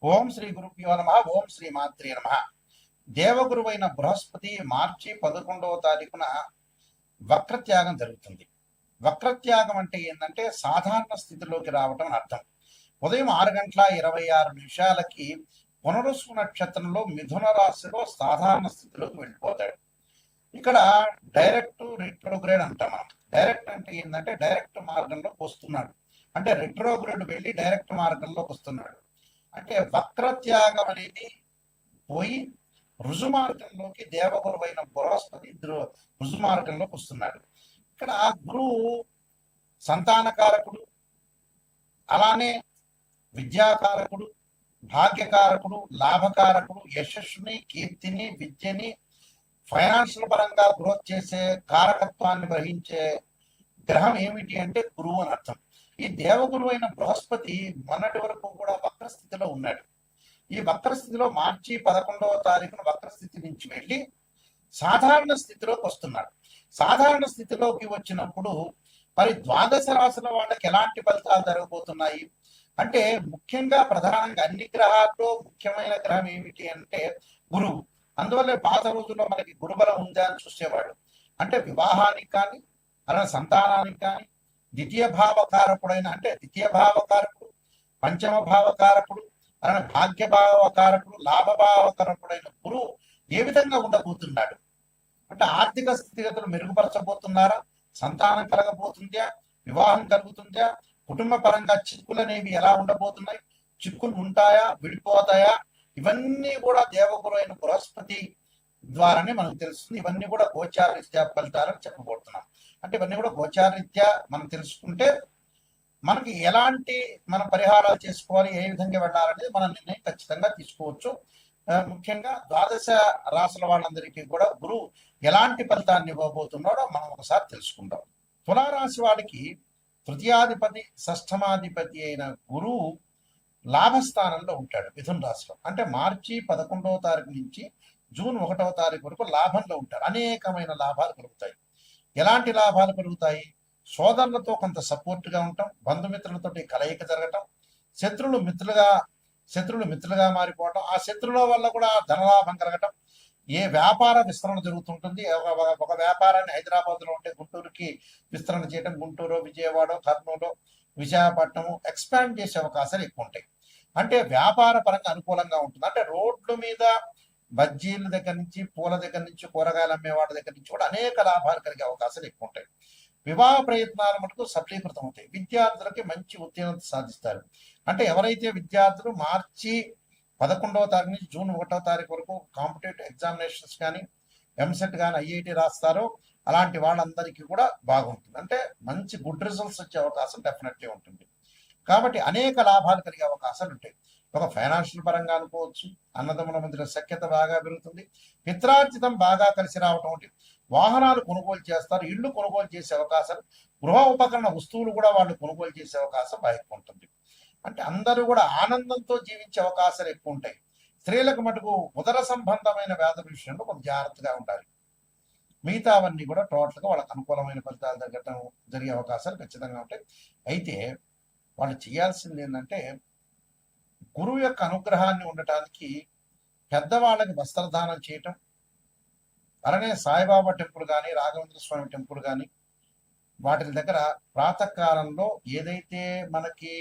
ఓం శ్రీ గురుభ్యో నమ. ఓం శ్రీ మాత్రే నమ. దేవగురువైన బృహస్పతి మార్చి 11వ తారీఖున వక్రత్యాగం జరుగుతుంది. వక్రత్యాగం అంటే ఏంటంటే సాధారణ స్థితిలోకి రావటం అని అర్థం. ఉదయం 6:26 పునరుసు నక్షత్రంలో మిథున రాశిలో సాధారణ స్థితిలోకి వెళ్ళిపోతాడు. ఇక్కడ డైరెక్ట్ రిట్రోగ్రేడ్ అంటాం మనం. డైరెక్ట్ అంటే ఏంటంటే డైరెక్ట్ మార్గంలోకి వస్తున్నాడు, అంటే రిట్రోగ్రేడ్ వెళ్ళి డైరెక్ట్ మార్గంలోకి వస్తున్నాడు. అంటే వక్రత్యాగం అనేది పోయి రుజుమార్గంలోకి దేవగురువైన బృహస్పతి రుజుమార్గంలోకి వస్తున్నాడు. ఇక్కడ గురువు సంతానకారకుడు, అలానే విద్యాకారకుడు, భాగ్యకారకుడు, లాభకారకుడు, యశస్సుని, కీర్తిని, విద్యని, ఫైనాన్షియల్ పరంగా గ్రోత్ చేసే కారకత్వాన్ని వహించే గ్రహం ఏమిటి అంటే గురువు అని అర్థం. ఈ దేవగురువు అయిన బృహస్పతి మొన్నటి వరకు కూడా వక్రస్థితిలో ఉన్నాడు. ఈ వక్రస్థితిలో మార్చి 11వ తారీఖున వక్రస్థితి నుంచి వెళ్ళి సాధారణ స్థితిలోకి వస్తున్నాడు. సాధారణ స్థితిలోకి వచ్చినప్పుడు మరి ద్వాదశ రాశుల వాళ్ళకి ఎలాంటి ఫలితాలు జరగబోతున్నాయి అంటే, ముఖ్యంగా ప్రధానంగా అన్ని గ్రహాల్లో ముఖ్యమైన గ్రహం ఏమిటి అంటే గురువు. అందువల్ల పాత రోజుల్లో మనకి గురుబలం ఉందా అని చూసేవాడు. అంటే వివాహానికి కానీ అలా సంతానానికి కానీ ద్వితీయ భావకారకుడైన, అంటే ద్వితీయ భావకారకుడు, పంచమ భావకారకుడు, అలానే భాగ్య భావకారకుడు, లాభభావకారకుడైన గురువు ఏ విధంగా ఉండబోతున్నాడు అంటే ఆర్థిక స్థితిగతులు మెరుగుపరచబోతున్నారా, సంతానం కలగబోతుందా, వివాహం కలుగుతుందా, కుటుంబ పరంగా చిక్కులు అనేవి ఎలా ఉండబోతున్నాయి, చిక్కులు ఉంటాయా, విడిపోతాయా, ఇవన్నీ కూడా దేవగురు అయిన బృహస్పతి ద్వారానే మనకు తెలుస్తుంది. ఇవన్నీ కూడా గోచారరీత్యా ఫలితాలని చెప్పబోతున్నాం. అంటే ఇవన్నీ కూడా గోచారరీత్యా మనం తెలుసుకుంటే మనకి ఎలాంటి మన పరిహారాలు చేసుకోవాలి, ఏ విధంగా వెళ్ళాలనేది మన నిర్ణయం ఖచ్చితంగా తీసుకోవచ్చు. ముఖ్యంగా ద్వాదశ రాశుల వాళ్ళందరికీ కూడా గురువు ఎలాంటి ఫలితాన్ని ఇవ్వబోతున్నాడో మనం ఒకసారి తెలుసుకుందాం. తులారాశి వాడికి తృతీయాధిపతి, షష్ఠమాధిపతి అయిన గురువు లాభస్థానంలో ఉంటాడు మిథున రాశిలో. అంటే మార్చి 11వ తారీఖు నుంచి జూన్ 1వ తారీఖు వరకు లాభంలో ఉంటారు. అనేకమైన లాభాలు కలుగుతాయి. ఎలాంటి లాభాలు కలుగుతాయి? సోదరులతో కొంత సపోర్ట్గా ఉండటం, బంధుమిత్రులతో కలయిక జరగటం, శత్రువులు మిత్రులుగా మారిపోవటం, ఆ శత్రువుల వల్ల కూడా ధనలాభం కలగటం, ఏ వ్యాపార విస్తరణ జరుగుతుంటుంది. ఒక వ్యాపారాన్ని హైదరాబాద్లో ఉంటే గుంటూరుకి విస్తరణ చేయడం, గుంటూరు, విజయవాడ, కర్నూలు, విశాఖపట్నము ఎక్స్పాండ్ చేసే అవకాశాలు ఎక్కువ ఉంటాయి. అంటే వ్యాపార పరంగా అనుకూలంగా ఉంటుంది. అంటే రోడ్ల మీద బజ్జీల దగ్గర నుంచి, పూల దగ్గర నుంచి, కూరగాయలు అమ్మేవాడి దగ్గర నుంచి కూడా అనేక లాభాలు కలిగే అవకాశాలు ఎక్కువ ఉంటాయి. వివాహ ప్రయత్నాలు మటుకు సఫలీకృతం అవుతాయి. విద్యార్థులకి మంచి ఉత్తీర్ణత సాధిస్తారు. అంటే ఎవరైతే విద్యార్థులు మార్చి 11వ తారీఖు నుంచి జూన్ 1వ తారీఖు వరకు కాంపిటేటివ్ ఎగ్జామినేషన్స్ కానీ, ఎంసెట్ కానీ, ఐఐటి రాస్తారో అలాంటి వాళ్ళందరికీ కూడా బాగుంటుంది. అంటే మంచి గుడ్ రిజల్ట్స్ వచ్చే అవకాశం డెఫినెట్లీ ఉంటుంది. కాబట్టి అనేక లాభాలు కలిగే అవకాశాలు ఉంటాయి. ఒక ఫైనాన్షియల్ పరంగా అనుకోవచ్చు, అన్నదమ్ముల మధ్య సఖ్యత బాగా పెరుగుతుంది, పిత్రార్జితం బాగా కలిసి రావటం ఉంటుంది, వాహనాలు కొనుగోలు చేస్తారు, ఇళ్ళు కొనుగోలు చేసే అవకాశాలు, గృహ ఉపకరణ వస్తువులు కూడా వాళ్ళు కొనుగోలు చేసే అవకాశం బాగా ఎక్కువ ఉంటుంది. అంటే అందరూ కూడా ఆనందంతో జీవించే అవకాశాలు ఎక్కువ ఉంటాయి. స్త్రీలకు మటుకు ఉదర సంబంధమైన వ్యాధుల విషయంలో కొంచెం జాగ్రత్తగా ఉండాలి. మిగతావన్నీ కూడా టోటల్గా వాళ్ళకి అనుకూలమైన ఫలితాలు జరిగే అవకాశాలు ఖచ్చితంగా ఉంటాయి. అయితే వాళ్ళు చేయాల్సింది ఏంటంటే, గురువు యొక్క అనుగ్రహాన్ని ఉండటానికి పెద్దవాళ్ళకి వస్త్రదానం చేయటం, అలానే సాయిబాబా టెంపుల్ కానీ, రాఘవేంద్ర స్వామి టెంపుల్ కానీ వాటి దగ్గర ప్రాతకాలంలో ఏదైతే మనకి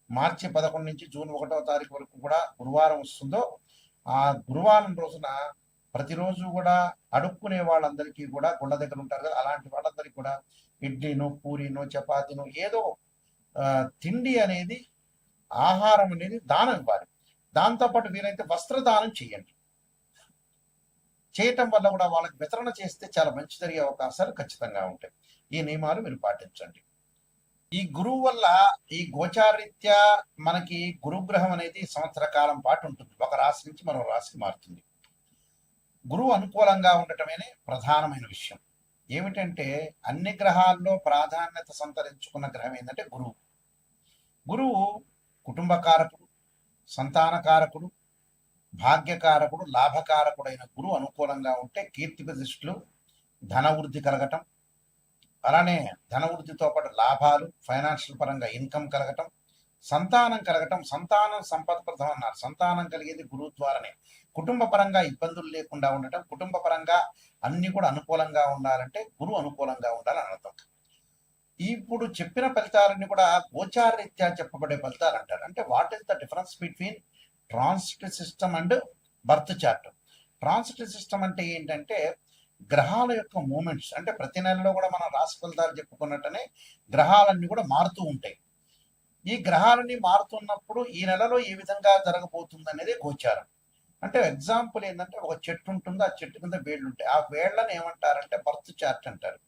మార్చి 11 నుంచి జూన్ 1వ తారీఖు వరకు కూడా గురువారం వస్తుందో, ఆ గురువారం రోజున ప్రతిరోజు కూడా అడుక్కునే వాళ్ళందరికీ కూడా గుళ్ళ దగ్గర ఉంటారు కదా, అలాంటి వాళ్ళందరికీ కూడా ఇడ్లీనో, పూరీనో, చపాతీనో ఏదో తిండి అనేది, ఆహారం అనేది దానం ఇవ్వాలి. దాంతోపాటు వీరైతే వస్త్రదానం చేయండి. చేయటం వల్ల కూడా వాళ్ళకి వితరణ చేస్తే చాలా మంచి జరిగే అవకాశాలు ఖచ్చితంగా ఉంటాయి. ఈ నియమాలు మీరు పాటించండి. ఈ గురువు వల్ల ఈ గోచారీత్యా మనకి గురుగ్రహం అనేది సంవత్సర కాలం పాటు ఉంటుంది. ఒక రాశి నుంచి మరో రాశికి మారుతుంది. గురువు అనుకూలంగా ఉండటమే ప్రధానమైన విషయం. ఏమిటంటే అన్ని గ్రహాల్లో ప్రాధాన్యత సంతరించుకున్న గ్రహం ఏంటంటే గురువు. గురువు కుటుంబకారకుడు, సంతానకారకుడు, భాగ్యకారకుడు, లాభకారకుడైన గురువు అనుకూలంగా ఉంటే కీర్తి ప్రతిష్టలు, ధన వృద్ధి కలగటం, అలానే ధన వృద్ధితో పాటు లాభాలు, ఫైనాన్షియల్ పరంగా ఇన్కమ్ కలగటం, సంతానం కలగటం, సంతానం సంపదప్రదం అన్నారు. సంతానం కలిగేది గురువు ద్వారానే. కుటుంబ పరంగా ఇబ్బందులు లేకుండా ఉండటం, కుటుంబ పరంగా అన్ని కూడా అనుకూలంగా ఉండాలంటే గురువు అనుకూలంగా ఉండాలని అర్థం. ఇప్పుడు చెప్పిన ఫలితాలన్నీ కూడా గోచార రీత్యా చెప్పబడే ఫలితాలు అంటారు. అంటే what is the difference between transit system and birth chart? Transit system అంటే ఏంటంటే గ్రహాల యొక్క మూమెంట్స్. అంటే ప్రతి నెలలో కూడా మనం రాశి ఫలితాలు చెప్పుకున్నట్టనే గ్రహాలన్నీ కూడా మారుతూ ఉంటాయి. ఈ గ్రహాలన్నీ మారుతున్నప్పుడు ఈ నెలలో ఏ విధంగా జరగబోతుంది అనేది గోచారం. అంటే ఎగ్జాంపుల్ ఏంటంటే ఒక చెట్టు ఉంటుంది, ఆ చెట్టు కింద వేళ్ళు ఉంటాయి. ఆ వేళ్లను ఏమంటారంటే బర్త్ చార్ట్ అంటారు.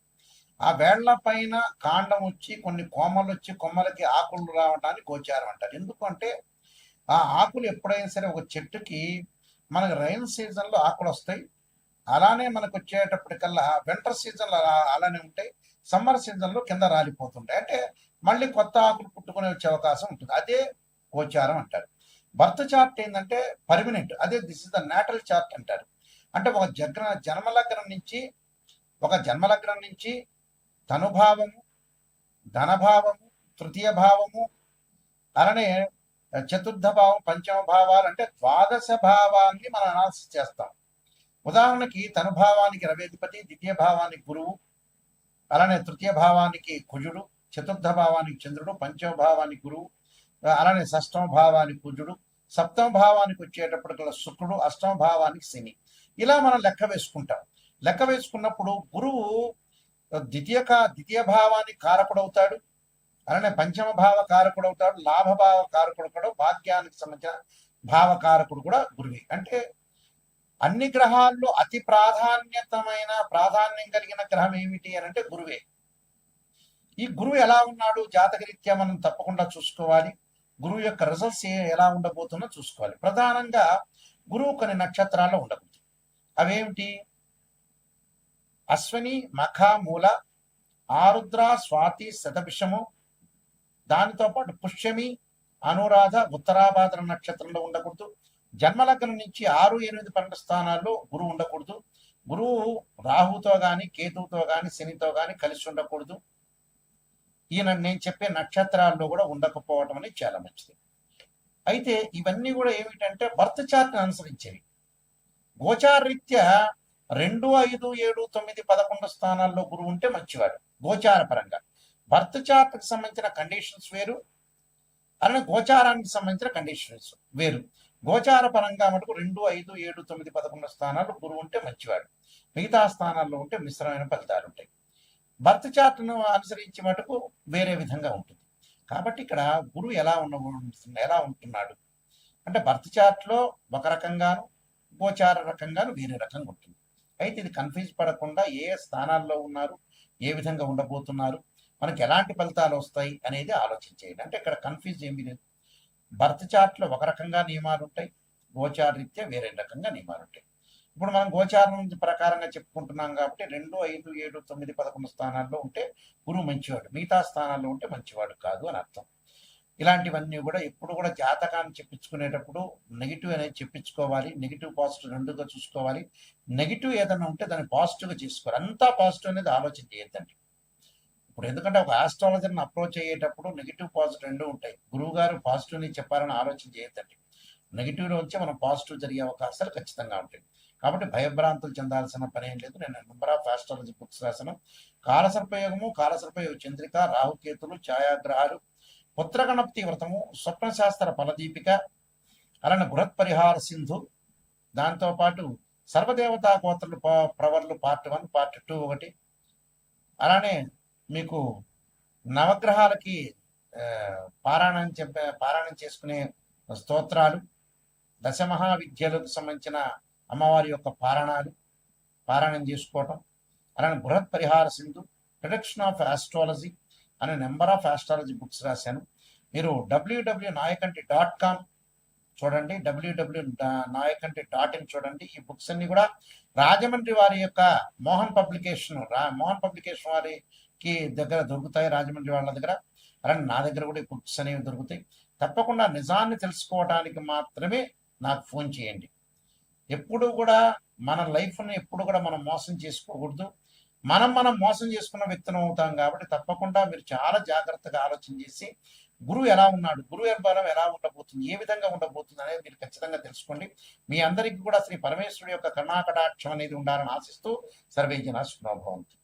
ఆ వేళ్ల పైన కాండం వచ్చి కొన్ని కొమ్మలు వచ్చి కొమ్మలకి ఆకులు రావడానికి గోచారం అంటారు. ఎందుకంటే ఆ ఆకులు ఎప్పుడైనా సరే ఒక చెట్టుకి మనకు రైన్ సీజన్లో ఆకులు వస్తాయి, అలానే మనకు వచ్చేటప్పటికల్లా వింటర్ సీజన్లో అలానే ఉంటాయి, సమ్మర్ సీజన్లో కింద రాలిపోతుంటాయి. అంటే మళ్ళీ కొత్త ఆకులు పుట్టుకునే వచ్చే అవకాశం ఉంటుంది. అదే గోచారం అంటారు. బర్త్ చార్ట్ ఏంటంటే పర్మనెంట్. అదే this is the natal chart అంటారు. అంటే ఒక జన్మలగ్నం నుంచి తనుభావము, ధనభావము, తృతీయ భావము, అలానే చతుర్థ భావం, పంచమ భావాలు, అంటే ద్వాదశ భావాన్ని మనం అనాలిసిస్ చేస్తాం. ఉదాహరణకి తనుభావానికి రవేధిపతి, ద్వితీయ భావానికి గురువు, అలానే తృతీయ భావానికి కుజుడు, చతుర్థ భావానికి చంద్రుడు, పంచమ భావానికి గురువు, అలానే షష్టమ భావానికి కుజుడు, సప్తమ భావానికి వచ్చేటప్పటికల్లా శుక్రుడు, అష్టమ భావానికి శని. ఇలా మనం లెక్క వేసుకుంటాం. లెక్క వేసుకున్నప్పుడు గురువు ద్వితీయ భావానికి కారకుడవుతాడు, అలానే పంచమ భావ కారకుడు అవుతాడు, లాభభావ కారకుడు కూడా, భాగ్యానికి సంబంధించిన భావకారకుడు కూడా గురువే. అంటే అన్ని గ్రహాల్లో అతి ప్రాధాన్యం కలిగిన గ్రహం ఏమిటి అని అంటే గురువే. ఈ గురువు ఎలా ఉన్నాడు జాతకరీత్యా మనం తప్పకుండా చూసుకోవాలి. గురువు యొక్క రిజల్ట్స్ ఎలా ఉండబోతుందో చూసుకోవాలి. ప్రధానంగా గురువు కొన్ని నక్షత్రాల్లో ఉండకూడదు. అవేమిటి? అశ్విని, మఖ, మూల, ఆరుద్ర, స్వాతి, శతభిషము, దానితో పాటు పుష్యమి, అనురాధ, ఉత్తరాభాద్ర నక్షత్రంలో ఉండకూడదు. జన్మలగ్నం నుంచి 6, 8, 12 స్థానాల్లో గురువు ఉండకూడదు. గురువు రాహుతో గాని, కేతువుతో గాని, శనితో గాని కలిసి ఉండకూడదు. నేను చెప్పే నక్షత్రాల్లో కూడా ఉండకపోవడం అనేది చాలా మంచిది. అయితే ఇవన్నీ కూడా ఏమిటంటే బర్త్ చార్ట్ని అనుసరించేవి. గోచార రీత్యా 2, 5, 7, 9, 11 స్థానాల్లో గురువు ఉంటే మంచివాడు గోచార పరంగా. బర్త్ చార్ట్కి సంబంధించిన కండిషన్స్ వేరు, అలానే గోచారానికి సంబంధించిన కండిషన్స్ వేరు. గోచార పరంగా మటుకు 2, 5, 7, 9, 11 స్థానాల్లో గురువు ఉంటే మంచివాడు. మిగతా స్థానాల్లో ఉంటే మిశ్రమైన ఫలితాలు ఉంటాయి. బర్త్ చార్ట్ను అనుసరించి మటుకు వేరే విధంగా ఉంటుంది. కాబట్టి ఇక్కడ గురువు ఎలా ఉంటున్నాడు అంటే బర్త్ చార్ట్లో ఒక రకంగాను, గోచార రకంగాను వేరే రకంగా ఉంటుంది. అయితే ఇది కన్ఫ్యూజ్ పడకుండా ఏ స్థానాల్లో ఉన్నారు, ఏ విధంగా ఉండబోతున్నారు, మనకి ఎలాంటి ఫలితాలు వస్తాయి అనేది ఆలోచించేయండి. అంటే ఇక్కడ కన్ఫ్యూజ్ ఏమీ లేదు. బర్త్ చార్ట్లో ఒక రకంగా నియమాలు ఉంటాయి, గోచార రీత్యా వేరే రకంగా నియమాలు ఉంటాయి. ఇప్పుడు మనం గోచారం ప్రకారంగా చెప్పుకుంటున్నాం కాబట్టి 2, 5, 7, 9, 11 స్థానాల్లో ఉంటే గురువు మంచివాడు, మిగతా స్థానాల్లో ఉంటే మంచివాడు కాదు అని అర్థం. ఇలాంటివన్నీ కూడా ఎప్పుడు కూడా జాతకాన్ని చెప్పించుకునేటప్పుడు నెగిటివ్ అనేది చెప్పించుకోవాలి. నెగిటివ్ పాజిటివ్ రెండుగా చూసుకోవాలి. నెగిటివ్ ఏదైనా ఉంటే దాన్ని పాజిటివ్గా చేసుకోవాలి. అంతా పాజిటివ్ అనేది ఆలోచన చేయొద్దండి. ఇప్పుడు ఎందుకంటే ఒక ఆస్ట్రాలజర్ని అప్రోచ్ అయ్యేటప్పుడు నెగిటివ్ పాజిటివ్ రెండు ఉంటాయి. గురువు గారు పాజిటివ్ని చెప్పాలని ఆలోచన చేయొద్దండి. నెగిటివ్లో వచ్చి మనం పాజిటివ్ జరిగే అవకాశాలు ఖచ్చితంగా ఉంటాయి. కాబట్టి భయభ్రాంతులు చెందాల్సిన పని ఏం లేదు. నేను నెంబర్ ఆఫ్ ఆస్ట్రాలజీ బుక్స్ రాశాను. కాలసర్పయోగము, కాలసర్పయోగ చంద్రిక, రాహుకేతులు, ఛాయాగ్రహాలు, పుత్రగణపతి వ్రతము, స్వప్నశాస్త్ర ఫలదీపిక, అలానే బృహత్ పరిహార సింధు, దాంతోపాటు సర్వదేవతా గోత్రులు ప్రవర్లు పార్ట్ 1, పార్ట్ 2 ఒకటి, అలానే మీకు నవగ్రహాలకి పారాయణం చేసుకునే స్తోత్రాలు, దశమహావిద్యలకు సంబంధించిన అమ్మవారి యొక్క పారాయణం చేసుకోవటం, అలానే బృహత్ పరిహార సింధు, ప్రొడక్షన్ ఆఫ్ ఆస్ట్రాలజీ అనే నెంబర్ ఆఫ్ ఆస్ట్రాలజీ బుక్స్ రాశాను. మీరు www.nayakanti.com చూడండి, www.nayakanti.in చూడండి. ఈ బుక్స్ అన్ని కూడా రాజమండ్రి వారి యొక్క మోహన్ పబ్లికేషన్ వారికి దగ్గర దొరుకుతాయి, రాజమండ్రి వాళ్ళ దగ్గర. అలానే నా దగ్గర కూడా ఈ బుక్స్ అనేవి దొరుకుతాయి. తప్పకుండా నిజాన్ని తెలుసుకోవడానికి మాత్రమే నాకు ఫోన్ చేయండి. ఎప్పుడు కూడా మన లైఫ్ని ఎప్పుడు కూడా మనం మోసం చేసుకోకూడదు. మనం మోసం చేసుకున్న వ్యక్తులు అవుతాం. కాబట్టి తప్పకుండా మీరు చాలా జాగ్రత్తగా ఆలోచన చేసి గురువు ఎలా ఉన్నాడు, గురువు బలం ఎలా ఉండబోతుంది, ఏ విధంగా ఉండబోతుంది అనేది మీరు ఖచ్చితంగా తెలుసుకోండి. మీ అందరికీ కూడా శ్రీ పరమేశ్వరుడి యొక్క కరుణాకటాక్షం అనేది ఉండాలని ఆశిస్తూ సర్వే జన శుభాభవంతు.